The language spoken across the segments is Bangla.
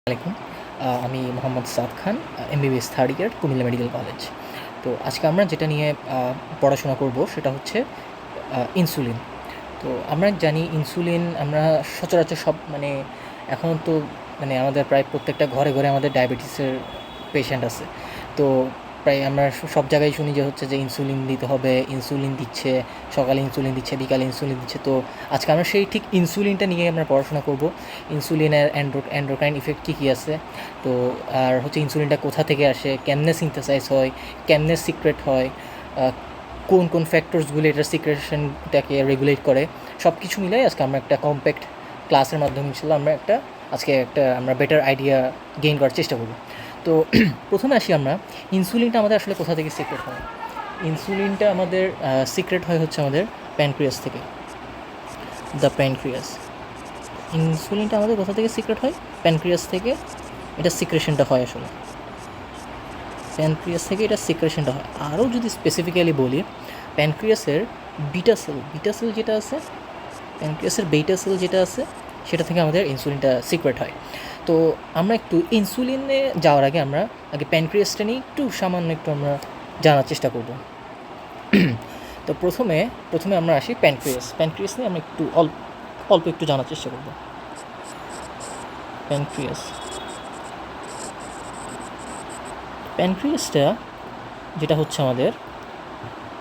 আলাইকুম। আমি Mohammad Saad Khan, MBBS third year, Comilla medical college. তো আজকে আমরা যেটা নিয়ে পড়াশোনা করব সেটা হচ্ছে ইনসুলিন। তো আমরা জানি ইনসুলিন আমরা সচরাচর এখন তো আমাদের প্রায় প্রত্যেকটা ঘরে ঘরে আমাদের ডায়াবেটিসের পেশেন্ট আছে। তো প্রায় আমরা সব জায়গায় শুনি যে হচ্ছে যে ইনসুলিন দিতে হবে, ইনসুলিন দিচ্ছে, সকালে ইনসুলিন দিচ্ছে, বিকালে ইনসুলিন দিচ্ছে। তো আজকে আমরা সেই ঠিক ইনসুলিনটা নিয়ে আমরা পড়াশোনা করব। ইনসুলিনের এন্ডোক্রাইন ইফেক্ট কী কী আছে, তো আর হচ্ছে ইনসুলিনটা কোথা থেকে আসে, কেমনে সিনথেসাইজ হয়, কেমনে সিক্রেট হয়, কোন কোন ফ্যাক্টরসগুলো এটার সিক্রেশনটাকে রেগুলেট করে, সব কিছু মিলাই আজকে আমরা একটা কম্প্যাক্ট ক্লাসের মাধ্যমে ইনশাল্লাহ আমরা বেটার আইডিয়া গেইন করার চেষ্টা করব। তো প্রথমে আসি আমরা, ইনসুলিনটা আমাদের আসলে কোথা থেকে সিক্রেট হয়। ইনসুলিনটা আমাদের সিক্রেট হয় হচ্ছে আমাদের প্যানক্রিয়াস থেকে, দ্য প্যানক্রিয়াস। ইনসুলিনটা আমাদের কোথা থেকে সিক্রেট হয়? প্যানক্রিয়াস থেকে এটা সিক্রেশনটা হয় আসলে, প্যানক্রিয়াস থেকে এটা সিক্রেশনটা হয়। আরও যদি স্পেসিফিক্যালি বলি, প্যানক্রিয়াসের বিটা সেল যেটা আছে, প্যানক্রিয়াসের বেটা সেল যেটা আছে, সেটা থেকে আমাদের ইনসুলিনটা সিক্রেট হয়। তো আমরা একটু ইনসুলিনে যাওয়ার আগে আমরা আগে প্যানক্রিয়াসটা নিয়ে সামান্য একটু আমরা জানার চেষ্টা করব। তো প্রথমে আমরা আসি প্যানক্রিয়াস নিয়ে আমরা অল্প একটু জানার চেষ্টা করব। প্যানক্রিয়াসটা যেটা হচ্ছে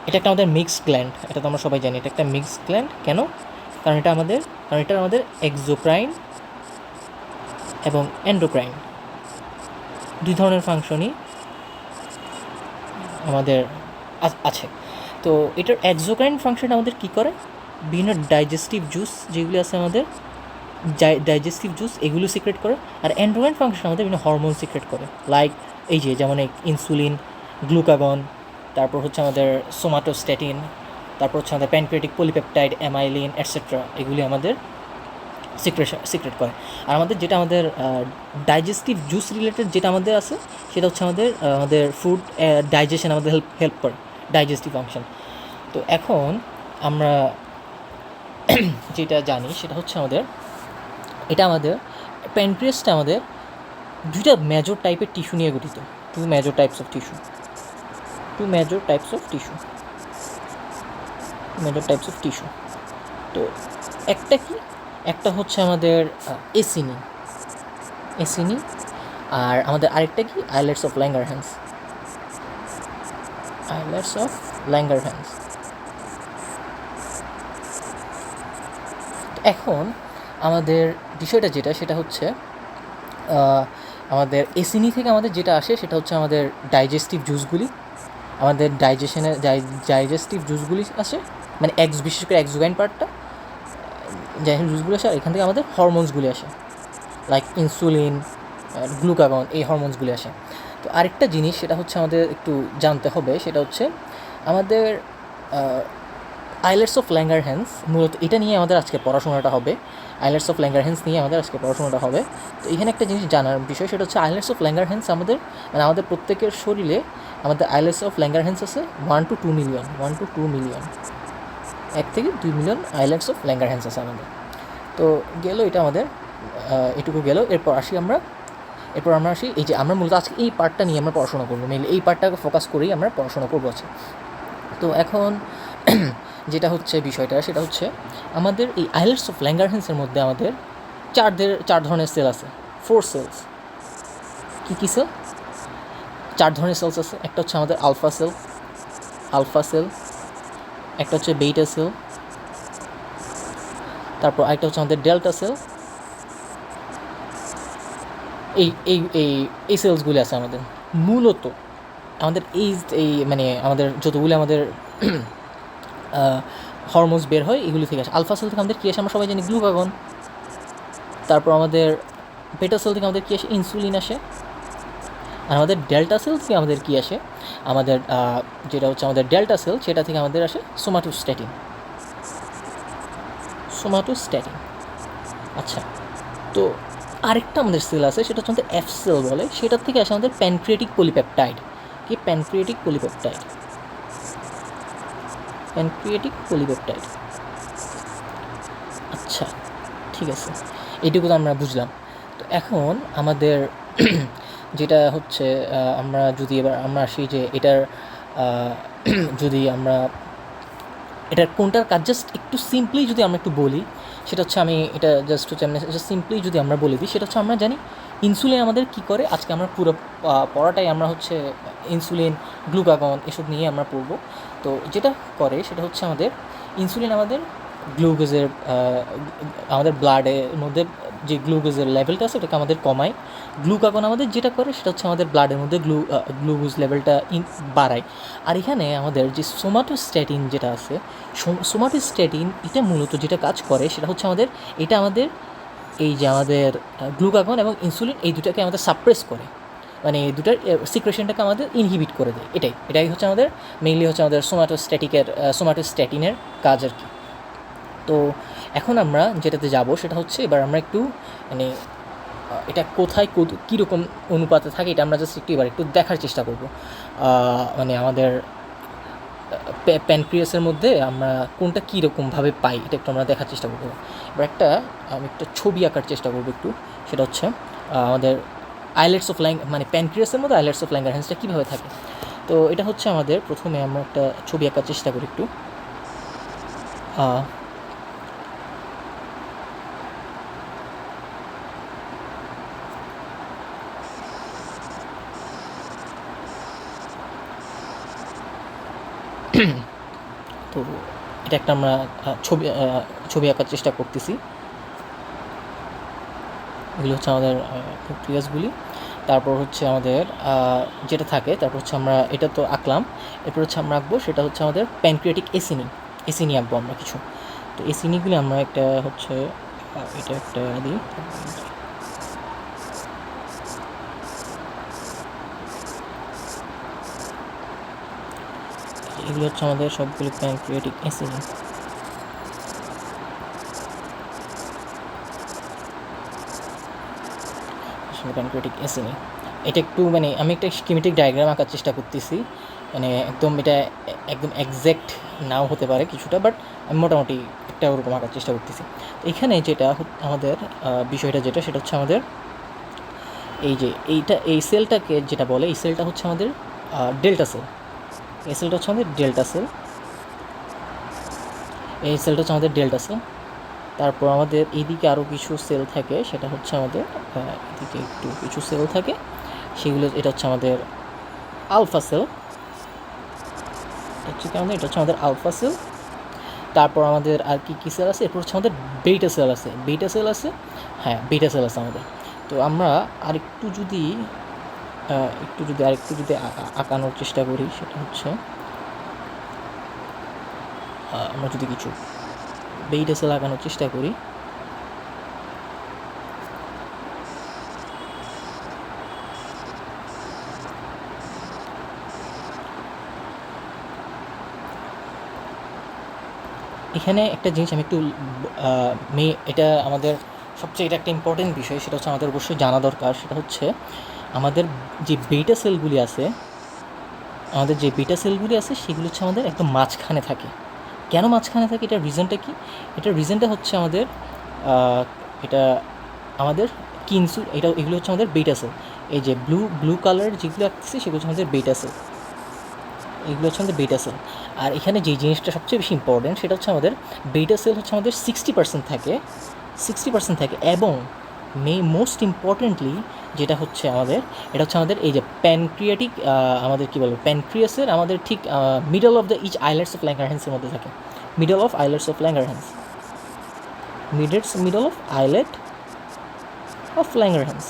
এটা একটা আমাদের মিক্সড গ্ল্যান্ড। এটা তো আমরা সবাই জানি, এটা একটা মিক্সড গ্ল্যান্ড। কেন? কারণ এটা আমাদের এক্সোক্রাইন এবং এন্ডোক্রাইন দুই ধরনের ফাংশনই আমাদের আছে। তো এটার এক্সোক্রাইন ফাংশন আমাদের কী করে? বিভিন্ন ডাইজেস্টিভ জুস যেগুলি আছে আমাদের, ডাইজেস্টিভ জুস এগুলো সিক্রেট করে। আর এন্ডোক্রাইন ফাংশন আমাদের বিভিন্ন হরমোন সিক্রেট করে, লাইক এই যে যেমন ইনসুলিন, গ্লুকাগন, তারপর হচ্ছে আমাদের সোমাটোস্ট্যাটিন, তারপর হচ্ছে আমাদের প্যানক্রিয়াটিক পলিপেপটাইড, অ্যামাইলিন, এটসেট্রা, এগুলি আমাদের সিক্রেট করে। আর আমাদের ডাইজেস্টিভ জুস রিলেটেড যেটা আমাদের আছে, সেটা হচ্ছে আমাদের ফুড ডাইজেশন আমাদের হেল্প করে, ডাইজেস্টিভ ফাংশন। তো এখন আমরা যেটা জানি সেটা হচ্ছে আমাদের প্যানক্রিয়াসটা আমাদের দুইটা মেজর টাইপের টিস্যু নিয়ে গঠিত। Two major types of tissue. তো একটা হচ্ছে আমাদের এসিনি, আর আমাদের আরেকটা কি, আইলেটস অফ ল্যাঙ্গারহ্যান্স। এখন আমাদের বিষয়টা সেটা হচ্ছে আমাদের এসিনি থেকে আমাদের যেটা আসে সেটা হচ্ছে আমাদের ডাইজেস্টিভ জুসগুলি, আমাদের ডাইজেস্টিভ জুসগুলি আসে, বিশেষ করে এক্সোক্রাইন পার্টটা, জুসগুলো আসে। আর এখান থেকে আমাদের হরমোনসগুলি আসে, লাইক ইনসুলিন, গ্লুকাগন, এই হরমোনসগুলি আসে। তো আরেকটা জিনিস সেটা হচ্ছে আমাদের একটু জানতে হবে, সেটা হচ্ছে আমাদের আইলেটস অফ ল্যাঙ্গারহ্যান্স। মূলত এটা নিয়ে আমাদের আজকে পড়াশোনাটা হবে। তো এখানে একটা জিনিস জানার বিষয়, সেটা হচ্ছে আইলেটস অফ ল্যাঙ্গারহ্যান্স আমাদের প্রত্যেকের শরীরে আমাদের আইলেটস অফ ল্যাঙ্গারহ্যান্স আছে 1 to 2 মিলিয়ন, 1 থেকে 2 মিলিয়ন আইলেটস অফ ল্যাঙ্গারহ্যান্স আছে আমাদের। তো গেল এটা আমাদের এটুকু গেল। এরপর আমরা আসি এই যে আমরা মূলত আজকে এই পার্টটা নিয়ে আমরা পড়াশোনা করবো, মেনলি এই পার্টটাকে ফোকাস করেই আমরা পড়াশোনা করবো আজকে। তো এখন যেটা হচ্ছে বিষয়টা, সেটা হচ্ছে আমাদের এই আইলেটস অফ ল্যাঙ্গারহ্যান্সের মধ্যে আমাদের চার ধরনের সেল আছে, 4 সেলস। কী সেল? 4 ধরনের সেলস আছে। একটা হচ্ছে আমাদের আলফা সেল, একটা হচ্ছে বেটা সেল, তারপর আরেকটা হচ্ছে আমাদের ডেল্টা সেল। এই সেলসগুলি আছে আমাদের। মূলত আমাদের আমাদের যতগুলি আমাদের হরমোনস বের হয় এগুলি থেকে আসে। আলফা সেল থেকে আমাদের কী আসে আমরা সবাই জানি, গ্লুকাগন। তারপর আমাদের বেটা সেল থেকে আমাদের কী আসে, ইনসুলিন আসে। আর আমাদের ডেল্টা সেল থেকে আমাদের কী আসে, যেটা হচ্ছে আমাদের ডেল্টা সেল, সেটা থেকে আমাদের আসে সোমাটোস্ট্যাটিন। আচ্ছা, তো আরেকটা আমাদের সেল আছে, সেটা হচ্ছে আমাদের এফ সেল বলে, সেটার থেকে আসে আমাদের প্যানক্রিয়াটিক পলিপেপটাইড। আচ্ছা, ঠিক আছে, এইটুকু তো আমরা বুঝলাম। তো এখন আমাদের যেটা হচ্ছে আমরা যদি এবার আমরা আসি যে এটার আহ, যদি আমরা এটার কোনটার কাজ জাস্ট একটু সিম্পলি যদি আমরা একটু বলি, সেটা হচ্ছে আমি এটা জাস্ট হচ্ছে আমি জাস্ট সিম্পলি যদি আমরা বলে দিই, সেটা হচ্ছে আমরা জানি ইনসুলিন আমাদের কী করে। আজকে আমরা পুরো পড়াটাই আমরা হচ্ছে ইনসুলিন, গ্লুকাগন এসব নিয়ে আমরা পড়বো। তো যেটা করে সেটা হচ্ছে আমাদের ইনসুলিন আমাদের গ্লুকোজের আমাদের ব্লাডের মধ্যে যে গ্লুকোজের লেভেলটা আছে ওটাকে আমাদের কমায়। গ্লুকাগন আমাদের যেটা করে সেটা হচ্ছে আমাদের ব্লাডের মধ্যে গ্লুকোজ লেভেলটা বাড়ায়। আর এখানে আমাদের যে সোমাটোস্ট্যাটিন যেটা আছে, সোমাটোস্ট্যাটিন এটা মূলত যেটা কাজ করে সেটা হচ্ছে আমাদের এই যে আমাদের গ্লুকাগন এবং ইনসুলিন এই দুটাকে আমাদের সাপ্রেস করে, মানে এই দুটার সিক্রেশনটাকে আমাদের ইনহিবিট করে দেয়। এটাই হচ্ছে আমাদের মেইনলি হচ্ছে আমাদের সোমাটোস্ট্যাটিনের কাজ আর কি। তো এখন আমরা যেটাতে যাব সেটা হচ্ছে এবার আমরা একটু মানে এটা কোথায় কীরকম অনুপাতে থাকে এটা আমরা জাস্ট একটু দেখার চেষ্টা করব। মানে আমাদের প্যানক্রিয়াসের মধ্যে আমরা কোনটা কীরকমভাবে পাই এটা একটু আমরা দেখার চেষ্টা করবো। এবার আমি একটা ছবি আঁকার চেষ্টা করবো একটু। সেটা হচ্ছে আমাদের আইলেটস অফ মানে প্যানক্রিয়াসের মধ্যে আইলেটস অফ ল্যাঙ্গারহ্যান্সটা কীভাবে থাকে। তো এটা হচ্ছে আমাদের প্রথমে আমরা একটা ছবি আঁকার চেষ্টা করি একটু। তো এটা একটা আমরা ছবি আঁকার চেষ্টা করতেছি। এগুলো হচ্ছে আমাদের প্রক্রিয়াসগুলি। তারপর হচ্ছে আমাদের যেটা থাকে, তারপর হচ্ছে আমরা এটা তো আঁকলাম। এরপর হচ্ছে আমরা আঁকবো সেটা হচ্ছে আমাদের প্যানক্রিয়াটিক এসিনি আঁকবো আমরা কিছু। তো এসিনিগুলি আমরা একটা হচ্ছে এটা একটা দিই। এগুলো হচ্ছে আমাদের সবগুলি প্যানক্রিয়াটিক এসিনি। প্যানক্রিয়াটিক এসিনি এটা একটু মানে আমি একটা স্কিমেটিক ডায়াগ্রাম আঁকার চেষ্টা করতেছি। মানে এটা একদম এক্স্যাক্ট নাও হতে পারে কিছুটা, বাট আমি মোটামুটি একটা ওরকম আঁকার চেষ্টা করতেছি। তো এখানে যেটা আমাদের বিষয়টা সেটা হচ্ছে আমাদের এই সেলটাকে যেটা বলে, এই সেলটা হচ্ছে আমাদের ডেল্টা সেল। এই সেলটা হচ্ছে আমাদের ডেল্টা সেল। তারপর আমাদের এইদিকে আরও কিছু সেল থাকে, সেটা হচ্ছে আমাদের এদিকে একটু কিছু সেল থাকে সেগুলো, এটা হচ্ছে আমাদের আলফা সেল। এটা হচ্ছে আমাদের আলফা সেল। তারপর আমাদের আর কি সেল আছে, এরপর হচ্ছে আমাদের বেটা সেল আছে। বেটা সেল আছে আমাদের। তো আমরা আরেকটু যদি আঁকানোর চেষ্টা করি, সেটা হচ্ছে আমরা যদি কিছু বেটা সেল আঁকানোর চেষ্টা করি, এখানে একটা জিনিস আমি একটু এটা আমাদের সবচেয়ে এটা একটা ইম্পর্টেন্ট বিষয়, সেটা হচ্ছে আমাদের অবশ্যই জানা দরকার। সেটা হচ্ছে আমাদের যে বেটা সেলগুলি আছে সেগুলো হচ্ছে আমাদের একদম মাঝখানে থাকে। কেন মাঝখানে থাকে, এটার রিজনটা কি? এটার রিজনটা হচ্ছে আমাদের এটা আমাদের এগুলো হচ্ছে আমাদের বেটা সেল। এই যে ব্লু কালার যেগুলো আসছে সেগুলো হচ্ছে আমাদের বেটা সেল। এগুলো হচ্ছে আমাদের বেটা সেল। আর এখানে যেই জিনিসটা সবচেয়ে বেশি ইম্পর্টেন্ট সেটা হচ্ছে আমাদের বেটা সেল হচ্ছে আমাদের 60% থাকে এবং মোস্ট ইম্পর্টেন্টলি যেটা হচ্ছে এটা হচ্ছে আমাদের এই যে প্যানক্রিয়াটিক আমাদের কী বলবো প্যানক্রিয়াসের আমাদের ঠিক middle of the each islets of ল্যাঙ্গারহ্যান্সের মধ্যে থাকে। Middle of islet of Langerhans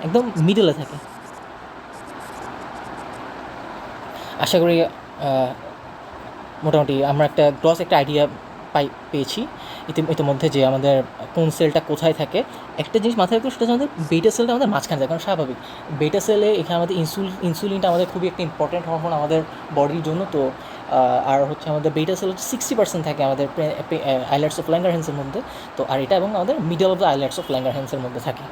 একদম মিডলে থাকে। আশা করি মোটামুটি আমরা একটা গ্রস একটা আইডিয়া পেয়েছি ইতিমধ্যে যে আমাদের কোন সেলটা কোথায় থাকে। একটা জিনিস মাথায় রাখতে, সেটা হচ্ছে আমাদের বেটা সেলটা আমাদের মাঝখানে থাকে, কারণ স্বাভাবিক বেটা সেলে এখানে আমাদের ইনসুলিনটা আমাদের খুবই একটা ইম্পর্টেন্ট হরমোন আমাদের বডির জন্য। তো আর হচ্ছে আমাদের বেটা সেল হচ্ছে 60% থাকে আমাদের আইলেটস অফ ল্যাঙ্গারহ্যান্সের মধ্যে। তো আর এটা এবং আমাদের middle of the islets of ল্যাঙ্গারহ্যান্সের মধ্যে থাকে।